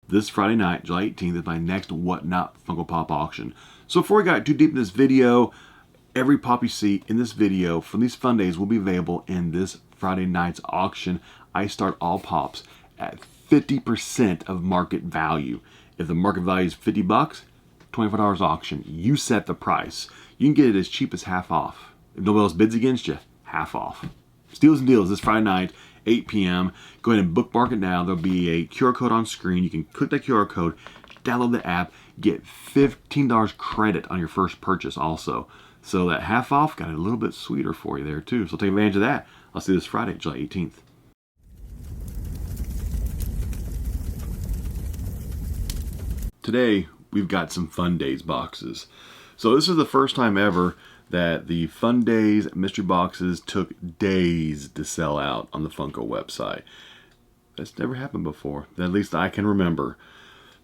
this Friday night, July 18th, is my next Whatnot Funko Pop auction. So before we got too deep in this video, every pop you see in this video from these Fundays will be available in this Friday night's auction. I start all pops at 50% of market value. If the market value is $50, $24 auction. You set the price. You can get it as cheap as half off. If nobody else bids against you, half off. Steals and deals this Friday night, 8 p.m. Go ahead and bookmark it now. There'll be a QR code on screen. You can click that QR code, download the app, get $15 credit on your first purchase also. So that half off got a little bit sweeter for you there too. So take advantage of that. I'll see you this Friday, July 18th. Today, we've got some Fundays boxes. So this is the first time ever that the Fundays mystery boxes took days to sell out on the Funko website. That's never happened before, at least I can remember.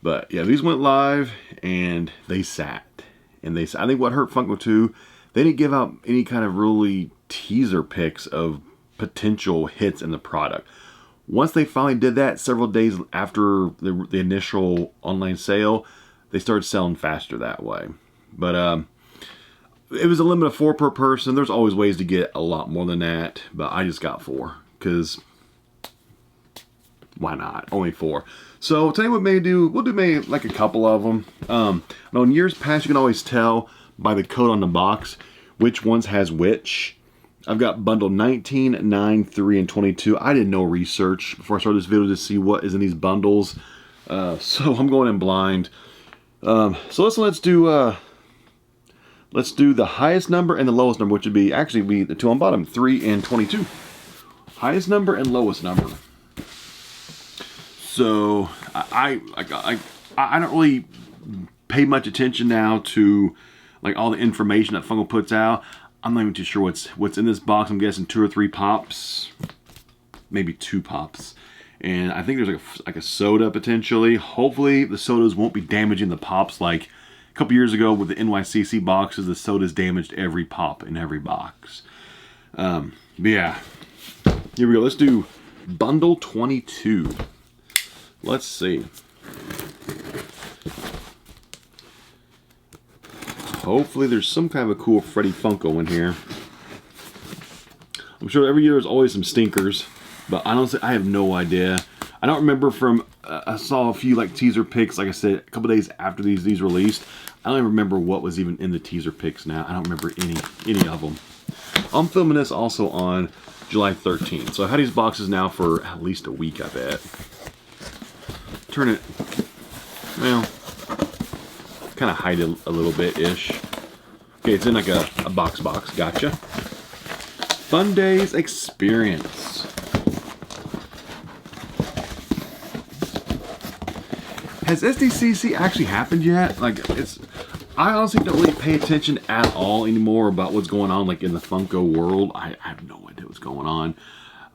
But yeah, these went live and they sat. And I think what hurt Funko too, they didn't give out any kind of really teaser pics of potential hits in the product. Once they finally did that, several days after the initial online sale, they started selling faster that way. But it was a limit of 4 per person. There's always ways to get a lot more than that, but I just got 4 because why not? Only 4. So today what we'll do maybe like a couple of them. Now in years past, you can always tell by the code on the box which ones has which. I've got bundle 19, 9, 3, and 22. I did no research before I started this video to see what is in these bundles. So I'm going in blind. So let's do the highest number and the lowest number, which would be actually the two on bottom, 3 and 22. Highest number and lowest number. So I don't really pay much attention now to like all the information that Funko puts out. I'm not even too sure what's in this box. I'm guessing 2 or 3 pops, maybe 2 pops. And I think there's like a soda potentially. Hopefully the sodas won't be damaging the pops like a couple years ago with the NYCC boxes. The sodas damaged every pop in every box. But yeah, here we go. Let's do bundle 22. Let's see. Hopefully there's some kind of a cool Freddy Funko in here. I'm sure every year there's always some stinkers, but honestly, I have no idea. I don't remember from, I saw a few like teaser pics, like I said, a couple days after these released. I don't even remember what was even in the teaser pics now. I don't remember any of them. I'm filming this also on July 13th, so I had these boxes now for at least a week, I bet. Turn it, well, kind of hide it a little bit-ish. Okay, it's in like a box, gotcha. Fundays Experience. Has SDCC actually happened yet? Like, I honestly don't really pay attention at all anymore about what's going on like in the Funko world. I have no idea what's going on.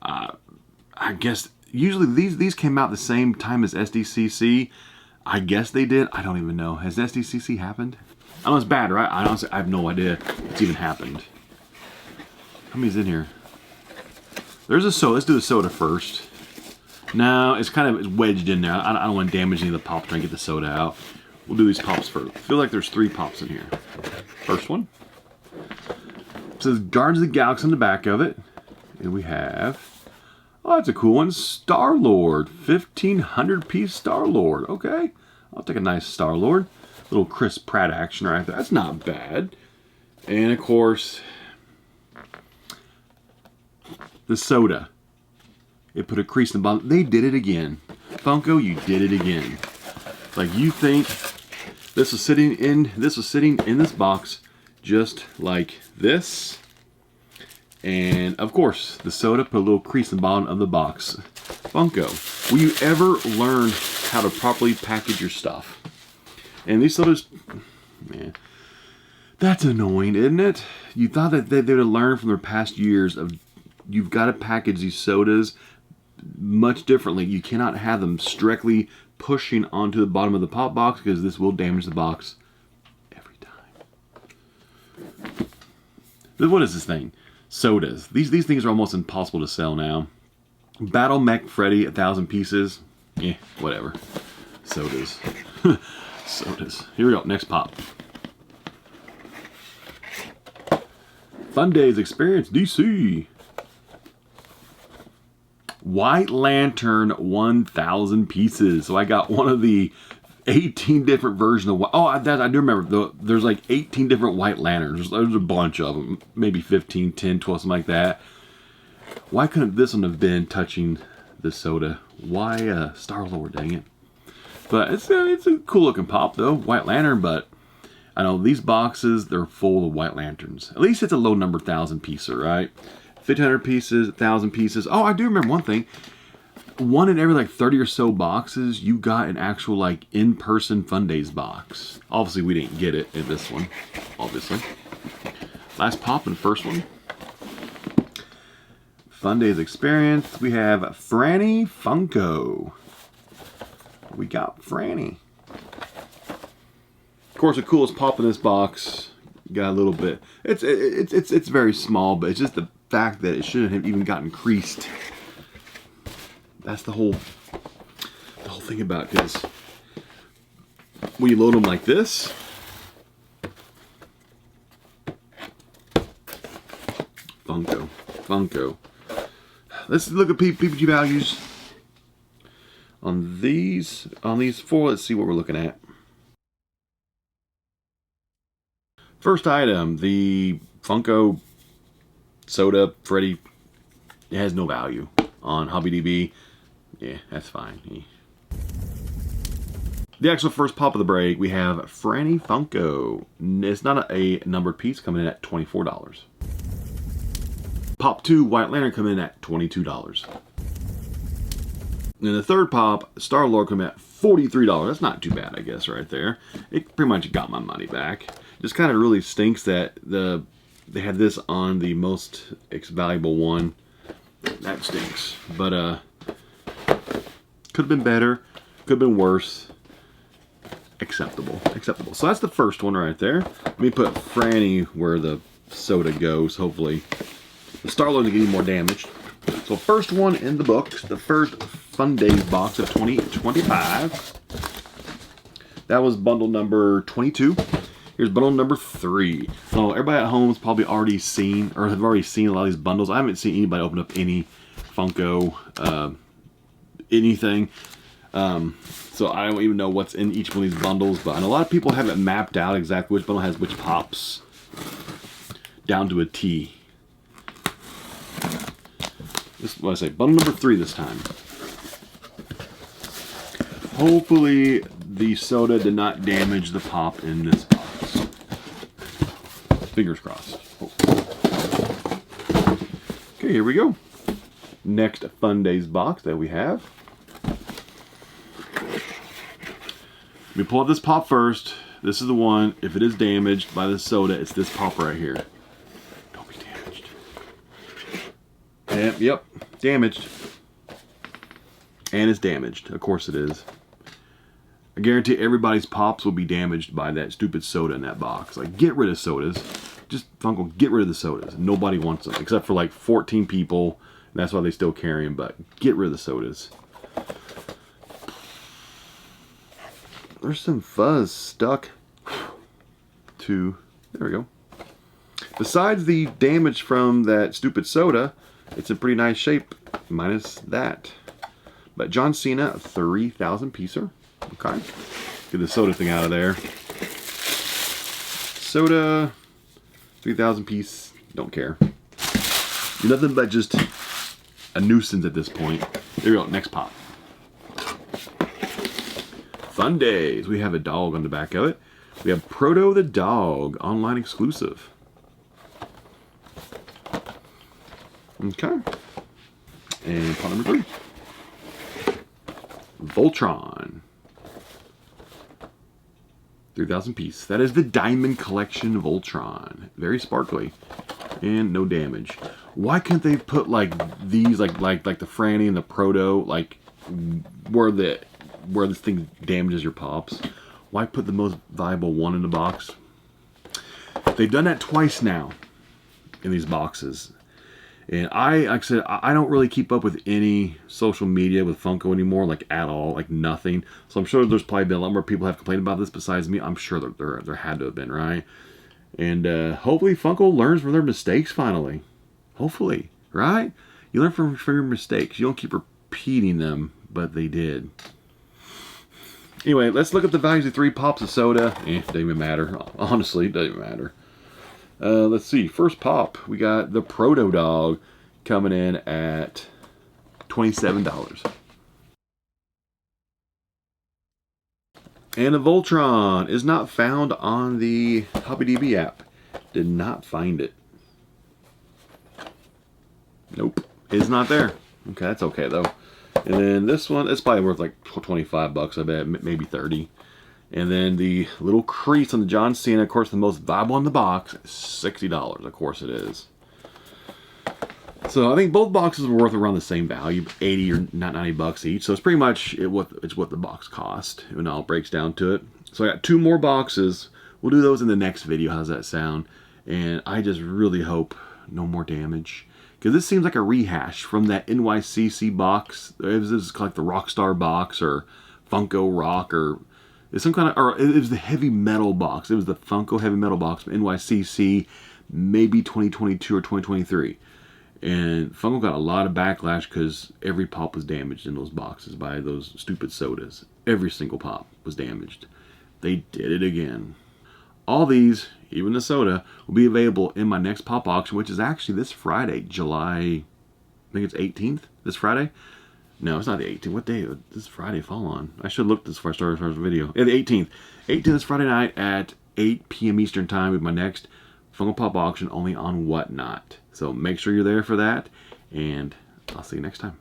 I guess usually these came out the same time as SDCC. I guess they did. I don't even know. Has SDCC happened? I know it's bad, right? I honestly, I have no idea it's even happened. How many's in here? There's a soda. Let's do the soda first. No, it's kind of wedged in there. I don't want to damage any of the pops trying to get the soda out. We'll do these pops first. I feel like there's 3 pops in here. First one. It says Guardians of the Galaxy on the back of it. And we have... Oh, that's a cool one. Star-Lord. 1,500 piece Star-Lord. Okay. I'll take a nice Star-Lord. Little Chris Pratt action right there. That's not bad. And, of course, the soda. It put a crease in the bottom. They did it again. Funko, you did it again. Like, you think this was sitting in this box just like this. And, of course, the soda put a little crease in the bottom of the box. Funko, will you ever learn how to properly package your stuff? And these sodas, man, that's annoying, isn't it? You thought that they would have learned from their past years of you've got to package these sodas much differently. You cannot have them directly pushing onto the bottom of the pop box because this will damage the box every time. What is this thing? Sodas. These things are almost impossible to sell now. Battle Mech Freddy, 1,000 pieces. Yeah, whatever. Sodas. Sodas. Here we go. Next pop. Fundays Experience DC. White Lantern 1,000 pieces. So I got one of the 18 different versions of... Oh, I do remember. There's like 18 different White Lanterns. There's a bunch of them. Maybe 15, 10, 12, something like that. Why couldn't this one have been touching the soda? Why Star-Lord, dang it. But it's a cool looking pop though. White Lantern, but... I know these boxes, they're full of White Lanterns. At least it's a low number 1,000 piecer, right? 1,500 pieces, 1,000 pieces. Oh, I do remember one thing. One in every like 30 or so boxes, you got an actual like in-person Fundays box. Obviously, we didn't get it in this one, obviously. Last pop in the first one. Fundays Experience. We have Franny Funko. We got Franny. Of course, the coolest pop in this box got a little bit. It's very small, but it's just the fact that it shouldn't have even gotten creased. That's the whole thing about this. When you load them like this, Funko. Let's look at PPG values on these four. Let's see what we're looking at. First item, the Funko Soda Freddy. It has no value on HobbyDB. Yeah, that's fine. Yeah. The actual first pop of the break, we have Franny Funko. It's not a numbered piece, coming in at $24. Pop 2 White Lantern coming in at $22. And the third pop, Star-Lord, coming in at $43. That's not too bad, I guess, right there. It pretty much got my money back. Just kind of really stinks that they had this on the most valuable one. That stinks. But could have been better. Could have been worse. Acceptable. So that's the first one right there. Let me put Franny where the soda goes. Hopefully the Star-Lord will get even more damaged. So first one in the books. The first Fundays box of 2025. That was bundle number 22. Here's bundle number 3. So everybody at home has probably already seen, or have already seen a lot of these bundles. I haven't seen anybody open up any Funko, anything. So I don't even know what's in each one of these bundles, but I know a lot of people have it mapped out exactly which bundle has which pops, down to a T. This is what I say, bundle number 3 this time. Hopefully the soda did not damage the pop in this box. Fingers crossed. Okay, here we go. Next Fundays box that we have. We pull up this pop first. This is the one. If it is damaged by the soda, it's this pop right here. Don't be damaged. And, yep, damaged. And it's damaged. Of course it is. I guarantee everybody's pops will be damaged by that stupid soda in that box. Like, get rid of sodas. Just, Funko, get rid of the sodas. Nobody wants them, except for like 14 people. And that's why they still carry them, but get rid of the sodas. There's some fuzz stuck to, there we go. Besides the damage from that stupid soda, it's in pretty nice shape, minus that. But John Cena, 3,000 piecer. Okay. Get the soda thing out of there. Soda, 3,000 piece, don't care. Nothing but just a nuisance at this point. There we go, next pop. Fundays. We have a dog on the back of it. We have Proto the dog, online exclusive. Okay. And pop number 3. Voltron. 3,000 piece. That is the Diamond Collection Voltron. Very sparkly. And no damage. Why can't they put like these, like the Franny and the Proto, like where this thing damages your pops? Why put the most valuable one in the box? They've done that twice now in these boxes. And like I said, I don't really keep up with any social media with Funko anymore, like at all, like nothing. So I'm sure there's probably been a lot more people have complained about this besides me. I'm sure there had to have been, right? And hopefully Funko learns from their mistakes finally. Hopefully, right? You learn from your mistakes. You don't keep repeating them, but they did. Anyway, let's look at the values of 3 pops of soda. Doesn't even matter. Honestly, it doesn't matter. Let's see. First pop, we got the Proto Dog coming in at $27. And the Voltron is not found on the HobbyDB app. Did not find it. Nope. It's not there. Okay, that's okay though. And then this one, it's probably worth like 25 bucks, I bet, maybe 30. And then the little crease on the John Cena, of course, the most valuable in the box, $60. Of course it is. So I think both boxes were worth around the same value, 80 or not 90 bucks each. So it's pretty much it's what the box cost when it all breaks down to it. So I got 2 more boxes. We'll do those in the next video. How's that sound? And I just really hope no more damage, because this seems like a rehash from that NYCC box. It was like the Rockstar box or Funko Rock, or it's some kind of, or it was the heavy metal box. It was the Funko heavy metal box from NYCC, maybe 2022 or 2023. And Funko got a lot of backlash because every pop was damaged in those boxes by those stupid sodas. Every single pop was damaged. They did it again. All these, even the soda, will be available in my next pop auction, which is actually this Friday, July, I think it's 18th, this Friday. No, it's not the 18th. What day does this Friday fall on? I should look this before I started the video. Yeah, the 18th. 18th is Friday night at 8 p.m. Eastern Time with my next Funko Pop auction only on Whatnot. So make sure you're there for that, and I'll see you next time.